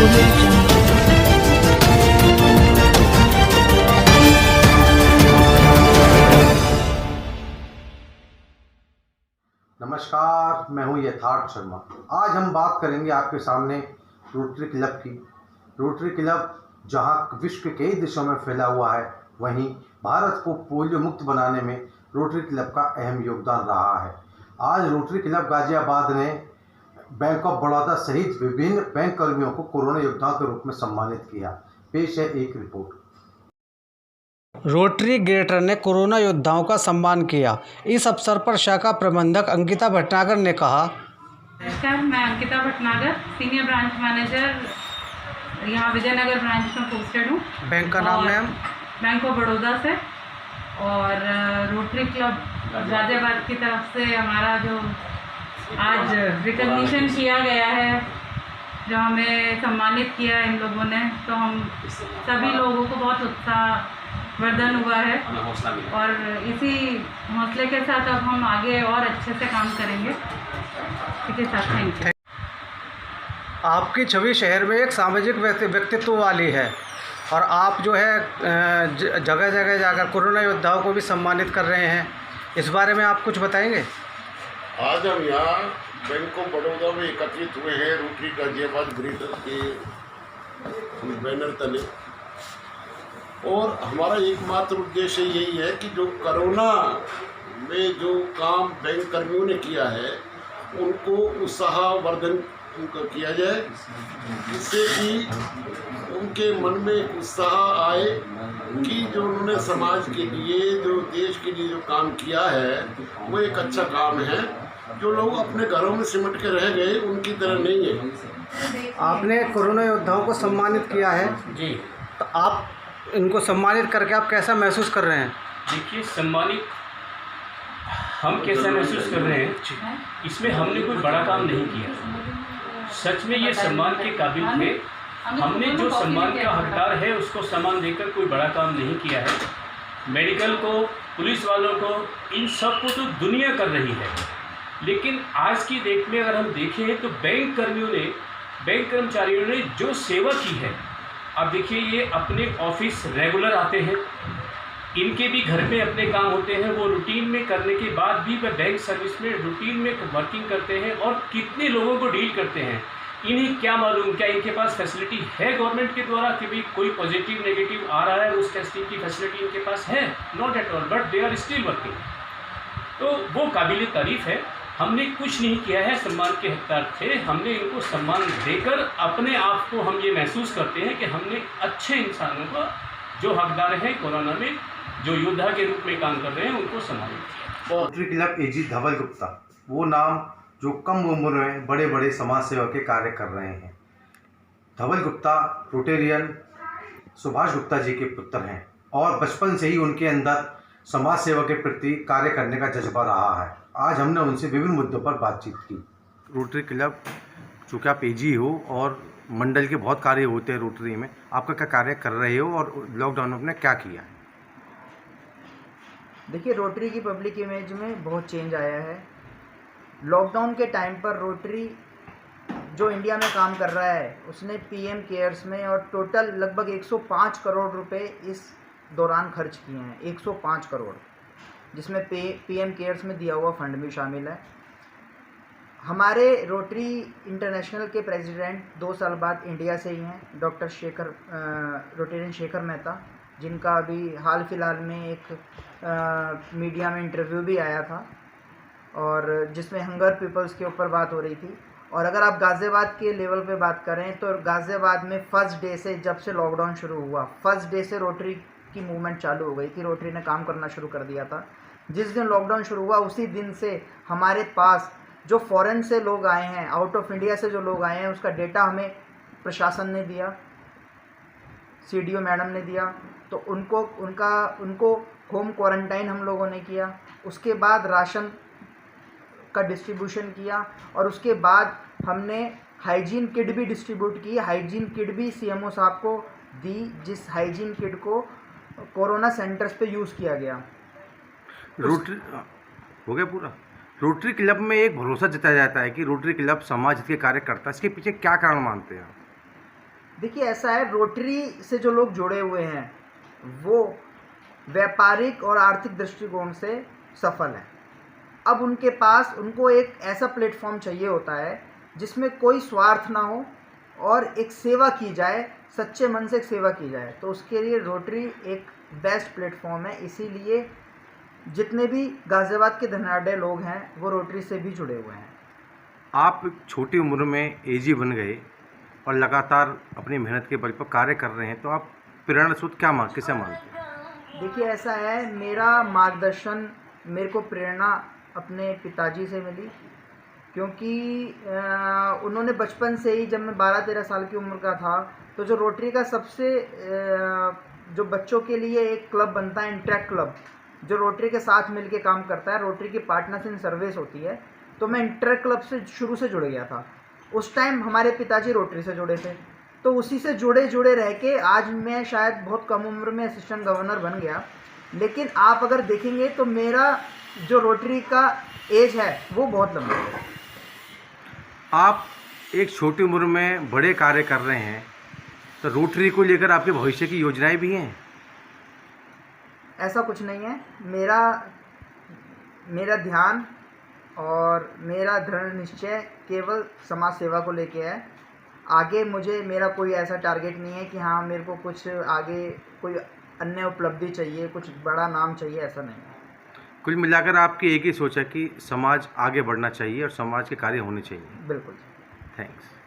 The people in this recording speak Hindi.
audio jungle. नमस्कार, मैं हूं यथार्थ शर्मा। आज हम बात करेंगे आपके सामने रोटरी क्लब की। रोटरी क्लब जहां विश्व के कई देशों में फैला हुआ है, वहीं भारत को पोलियो मुक्त बनाने में रोटरी क्लब का अहम योगदान रहा है। आज रोटरी क्लब गाजियाबाद ने बैंक ऑफ बड़ौदा सहित विभिन्न बैंक कर्मियों को कोरोना योद्धा के रूप में सम्मानित किया। पेश है एक रिपोर्ट। रोटरी ग्रेटर ने कोरोना योद्धाओं का सम्मान किया। इस अवसर पर शाखा प्रबंधक अंकिता भटनागर ने कहा, नमस्कार, मैं Ankita Bhatnagar, senior branch manager यहाँ विजयनगर ब्रांच में पोस्टेड हूँ। बैंक का नाम मैम? बैंक ऑफ बड़ौदा से। और रोटरी क्लब गाजियाबाद की तरफ से हमारा जो आज रिकग्निशन किया गया है, जो हमें सम्मानित किया इन लोगों ने, तो हम सभी लोगों को बहुत उत्साहवर्धन हुआ है और इसी हौसले के साथ अब हम आगे और अच्छे से काम करेंगे। इसके साथ थैंक यू। आपकी छवि शहर में एक सामाजिक व्यक्तित्व वाली है और आप जो है जगह जगह जाकर कोरोना योद्धाओं को भी सम्मानित कर रहे हैं। इस बारे में आप कुछ बताएंगे? आज हम यहाँ बैंक ऑफ बड़ौदा में एकत्रित हुए हैं रोटरी गाजियाबाद ग्रेटर के बैनर तले, और हमारा एकमात्र उद्देश्य यही है कि जो कोरोना में जो काम बैंक कर्मियों ने किया है उनको उत्साहवर्धन किया जाए, जिससे कि उनके मन में उत्साह आए कि जो उन्होंने समाज के लिए, जो देश के लिए जो काम किया है वो एक अच्छा काम है। जो लोग अपने घरों में सिमट के रह गए उनकी तरह नहीं है। आपने कोरोना योद्धाओं को सम्मानित किया है जी, तो आप इनको सम्मानित करके आप कैसा महसूस कर रहे हैं? देखिए, सम्मानित हम कैसा महसूस कर रहे हैं, इसमें हमने कोई बड़ा काम नहीं किया। सच में ये सम्मान के काबिल थे। हमने जो सम्मान का हकदार है उसको सम्मान देकर कोई बड़ा काम नहीं किया है। मेडिकल को, पुलिस वालों को, इन सब को तो दुनिया कर रही है, लेकिन आज की डेट में अगर हम देखें तो बैंक कर्मियों ने, बैंक कर्मचारियों ने जो सेवा की है, अब देखिए ये अपने ऑफिस रेगुलर आते हैं, इनके भी घर में अपने काम होते हैं, वो रूटीन में करने के बाद भी वह बैंक सर्विस में रूटीन में वर्किंग करते हैं और कितने लोगों को डील करते हैं। इन्हें क्या मालूम, क्या इनके पास फैसिलिटी है गवर्नमेंट के द्वारा कि भाई कोई पॉजिटिव नेगेटिव आ रहा है, उस टेस्टिंग की फैसिलिटी इनके पास है? Not at all, but they are still working. तो वो काबिल तारीफ़ है। हमने कुछ नहीं किया है, सम्मान के हकदार थे। हमने इनको सम्मान देकर अपने आप को हम ये महसूस करते हैं कि हमने अच्छे इंसानों का जो हकदार हैं कोरोना में, जो योद्धा के रूप में काम कर रहे हैं, उनको सम्मानित किया। रोटरी क्लब एजी धवल गुप्ता, वो नाम जो कम उम्र में बड़े बड़े समाज सेवा के कार्य कर रहे हैं। धवल गुप्ता रोटेरियन सुभाष गुप्ता जी के पुत्र हैं और बचपन से ही उनके अंदर समाज सेवा के प्रति कार्य करने का जज्बा रहा है। आज हमने उनसे विभिन्न मुद्दों पर बातचीत की। रोटरी क्लब, चूँकि आप एजी हो और मंडल के बहुत कार्य होते हैं रोटरी में, आपका क्या कार्य कर रहे हो और लॉकडाउन में आपने क्या किया? देखिए, रोटरी की पब्लिक इमेज में बहुत चेंज आया है। लॉकडाउन के टाइम पर रोटरी जो इंडिया में काम कर रहा है उसने पीएम केयर्स में और टोटल लगभग 105 करोड़ रुपए इस दौरान खर्च किए हैं। 105 करोड़, जिसमें पीएम केयर्स में दिया हुआ फंड भी शामिल है। हमारे रोटरी इंटरनेशनल के प्रेसिडेंट 2 साल बाद इंडिया से ही हैं, डॉक्टर रोटेरियन शेखर मेहता, जिनका अभी हाल फिलहाल में एक मीडिया में इंटरव्यू भी आया था और जिसमें हंगर पीपल्स के ऊपर बात हो रही थी। और अगर आप गाज़ियाबाद के लेवल पे बात करें तो गाज़ियाबाद में फर्स्ट डे से, जब से लॉकडाउन शुरू हुआ, फर्स्ट डे से रोटरी की मूवमेंट चालू हो गई थी। रोटरी ने काम करना शुरू कर दिया था। जिस दिन लॉकडाउन शुरू हुआ उसी दिन से हमारे पास जो फॉरेन से लोग आए हैं, आउट ऑफ इंडिया से जो लोग आए हैं, उसका डेटा हमें प्रशासन ने दिया, सीडीओ मैडम ने दिया। तो उनको होम क्वारंटाइन हम लोगों ने किया। उसके बाद राशन का डिस्ट्रीब्यूशन किया और उसके बाद हमने हाइजीन किट भी डिस्ट्रीब्यूट की। हाइजीन किट भी सीएमओ साहब को दी, जिस हाइजीन किट को कोरोना सेंटर्स पे यूज़ किया गया। रोटरी हो गया पूरा। रोटरी क्लब में एक भरोसा जताया जाता है कि रोटरी क्लब समाज हित के कार्य करता है। इसके पीछे क्या कारण मानते हैं? देखिए ऐसा है, रोटरी से जो लोग जुड़े हुए हैं वो व्यापारिक और आर्थिक दृष्टिकोण से सफल हैं। अब उनके पास उनको एक ऐसा प्लेटफॉर्म चाहिए होता है जिसमें कोई स्वार्थ ना हो और एक सेवा की जाए, सच्चे मन से एक सेवा की जाए। तो उसके लिए रोटरी एक बेस्ट प्लेटफॉर्म है। इसीलिए जितने भी गाज़ियाबाद के धनाढ़ लोग हैं वो रोटरी से भी जुड़े हुए हैं। आप छोटी उम्र में एजी बन गए और लगातार अपनी मेहनत के बल पर कार्य कर रहे हैं, तो आप प्रेरणा स्रोत किसे मानते हैं? देखिए ऐसा है, मेरा मार्गदर्शन, मेरे को प्रेरणा अपने पिताजी से मिली, क्योंकि उन्होंने बचपन से ही, जब मैं 12-13 साल की उम्र का था, तो जो रोटरी का सबसे जो बच्चों के लिए एक क्लब बनता है, इंटरेक्ट क्लब, जो रोटरी के साथ मिलके काम करता है, रोटरी की पार्टनर्स इन सर्विस होती है, तो मैं इंटरेक्ट क्लब से शुरू से जुड़ गया था। उस टाइम हमारे पिताजी रोटरी से जुड़े थे, तो उसी से जुड़े रह के आज मैं शायद बहुत कम उम्र में असिस्टेंट गवर्नर बन गया। लेकिन आप अगर देखेंगे तो मेरा जो रोटरी का एज है वो बहुत लंबा है। आप एक छोटी उम्र में बड़े कार्य कर रहे हैं, तो रोटरी को लेकर आपके भविष्य की योजनाएं भी हैं? ऐसा कुछ नहीं है। मेरा ध्यान और मेरा दृढ़ निश्चय केवल समाज सेवा को लेके है। आगे मेरा कोई ऐसा टारगेट नहीं है कि हाँ मेरे को कुछ आगे कोई अन्य उपलब्धि चाहिए, कुछ बड़ा नाम चाहिए, ऐसा नहीं है। कुल मिलाकर आपकी एक ही सोच है कि समाज आगे बढ़ना चाहिए और समाज के कार्य होने चाहिए। बिल्कुल। थैंक्स।